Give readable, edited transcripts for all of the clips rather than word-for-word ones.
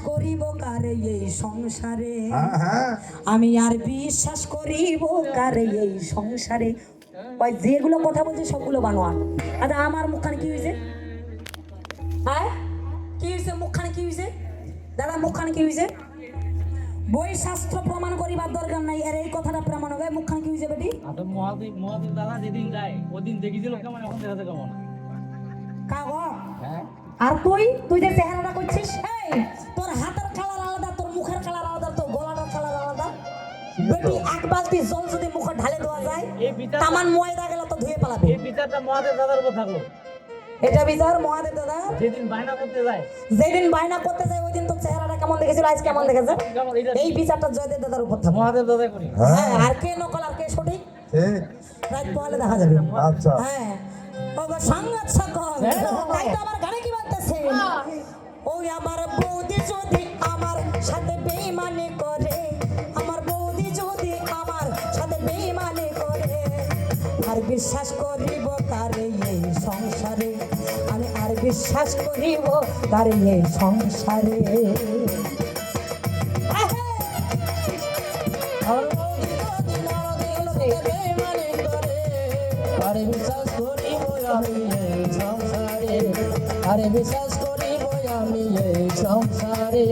করিব কারে এই সংসারে, আমি আর বিশ্বাস করিব কারে এই সংসারে। ওই যেগুলো কথা বলছে সবগুলো বানোয়াট। আচ্ছা আমার মুখখানে কি হয়েছে? হ্যাঁ কি হয়েছে? মুখখানে কি হয়েছে দাদা? মুখখানে কি হয়েছে? বই শাস্ত্র প্রমাণ করিবার দরকার নাই, এর এই কথাটা প্রমাণ হবে। মুখখানে কি হয়েছে বেটি? মহাদেব দাদা যেদিন যায় ওদিন দেখিছিল কেমন, এখন দেখাতে কেমন কাগ। আর তুই যে চেহারাটা করছিস, এই তোর হাতের কালার আলাদা, তোর মুখের কালার আলাদা, তোর গলার কালার আলাদা। বেটি এক বালতি জল যদি মুখে ঢালে দেওয়া যায়, তামান ময়দা গেল তো ধুয়ে পালাবে। এই বিচারটা মহাদেব দাদার উপর থাকলো। এটা বিচার মহাদেব দাদা যেদিন বায়না করতে যায় ওই দিন তোর চেহারাটা কেমন দেখেছিল, আজ কেমন দেখেছে। এই বিচারটা জয়দেব দাদার উপর থাকবে। মহাদেব দাদা করি। হ্যাঁ আর কে নকল আর কে সঠিক রাত পোহালে দেখা যাবে। আচ্ছা হ্যাঁ ওগো সাঙ্গাত সকল, তাই তো আমার গানে কি বলতেছে, ওই আমার বৌদি যদি আমার সাথে বেঈমানি করে, আমার বৌদি যদি আমার সাথে বেঈমানি করে, আর বিশ্বাস করিব কারে এই সংসারে, আমি আর বিশ্বাস করিব কারে এই সংসারে। আরে বিশ্বাস করিব আমি এই সংসারে, আরে বিশ্বাস করিব আমি এই সংসারে।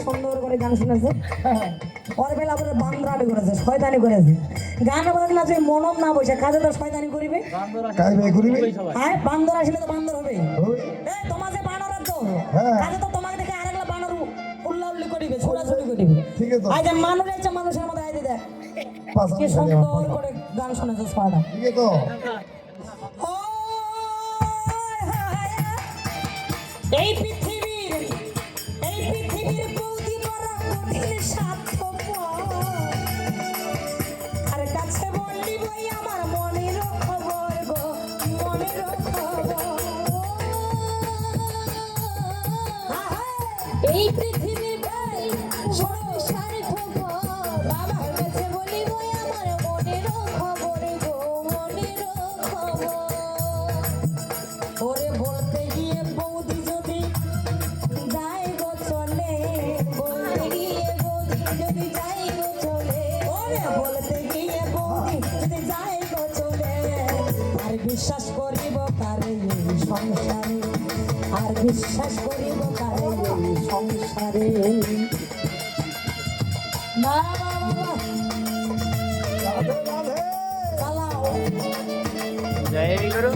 সুন্দর করে গান শুনেছে, ওর বেলা করে বান্দরামি করেছে, শয়তানি করেছে। গান বাজনা যে মনম না বসে কাজে তো শয়তানি করিবে। হ্যাঁ বান্দর আসলে তো বান্দর হবে। এই তোমার যে বানর তো কাজে তো তোমাকে দেখে আরেকলা বানর উল্লাউল্লি করিবে, ছোড়াছুড়ি করিবে। ঠিক আছে আজ মানুষ আছে, মানুষের মধ্যে আইতে দেখ কি সুন্দর করে গান শুনেছে ছয়টা। ঠিক আছে তো এই পৃথিবীর বৌদি বড় কঠিন স্বার্থপর, আর কাছে বললি বই আমার মনের খবর গো, মনের খবর। এই পৃথিবীর ভাই বড় স্বার্থপর, বাবার কাছে বলি বই আমার মনের খবর গো, মনের খবর। ওরে বলতে গিয়ে বৌদি যদি যাই গো চলে, বলতে গিয়ে বৌদি যদি যাই গো চলে, ওরে বলতে গিয়ে বৌদি যদি যাই গো চলে, আর বিশ্বাস করিব কারে এই সংসারে, আর বিশ্বাস করিব কারে এই সংসারে। না বাবা চালাও জয় গুরু।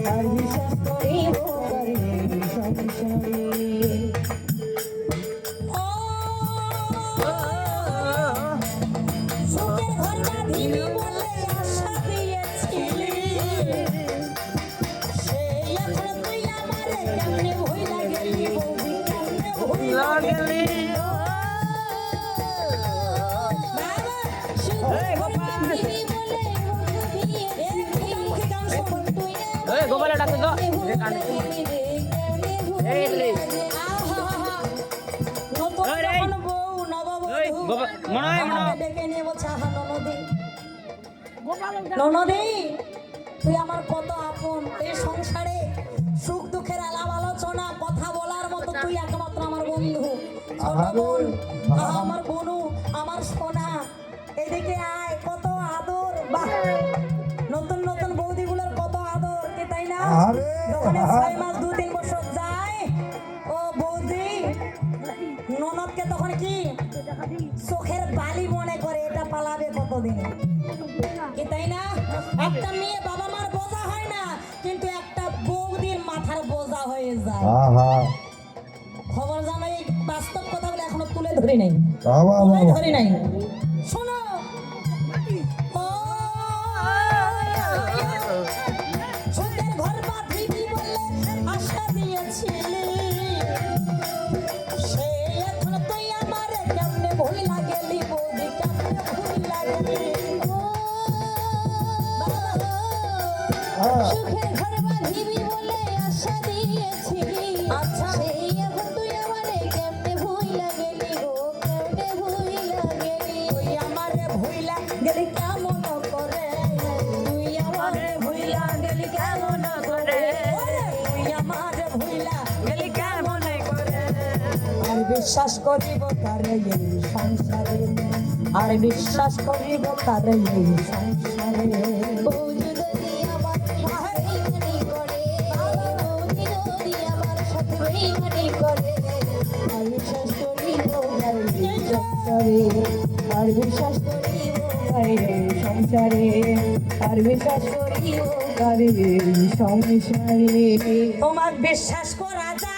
আর বিশ্বাস করিব কারে সংসারে। সুখের ঘর বাঁধিবি বলে আশা দিয়েছিলি, সেই এখন তুই আমারে কেমনে ভুইলা গেলি বৌদি, কেমনে ভুইলা গেলি। গোপালে ডাকতে তো ননদী তুই আমার কত আপন, এই সংসারে সুখ দুঃখের আলাপ আলোচনা কথা বলার মতো তুই একমাত্র আমার বন্ধু। ছোট বোন আমার বনু, আমার সোনা, এদিকে আয়, কত আদর। বাহ আরে যখন 6 মাস 2-3 বছর যায় ও বৌদি ননদকে তখন কি চোখের বালি মনে করে এটা পালাবে কতদিন কি তাই না একটা মেয়ে বাবা মার বোঝা হয় না কিন্তু একটা বৌদির মাথার বোঝা হয়ে যায় আহা খবর জানো এই বাস্তব কথাগুলো এখনো তুলে ধরি নাই বাবা তুলে বাবা ধরি নাই শোনো ও, সুখের ঘর বাঁধিবি বলে আশা দিয়েছিলি সে এখন তুই আমারে কেমনে ভুল লাগেলি বৌদি কেমনে ভুল লাগেলি ও, বাবা, সুখের ঘর বাঁধিবি বলে আশা দিয়েছিলি আচ্ছা। সেই এখন তুই আমারে কেমনে ভুইলা গেলি গো কেমনে ভুইলা গেলি তুই আমারে ভুইলা গেলি কেমন করে তুই আমারে ভুইলা গেলি কেমন করে তুই আমারে ভুইলা গেলি কেমন করে আর বিশ্বাস করিব তারে এই সংসারে আর বিশ্বাস করিব তারে এই সংসারে বউ যদি আমার সাথে বেইমানি করে বউ যদি আমার সাথে বেইমানি করে আর বিশ্বাস করিব গাইরে সংসারে আর বিশ্বাস করিব গাইরে সংসারে আর বিশ্বাস করিব গাইরে সংসারে তোমার বিশ্বাস করা যায়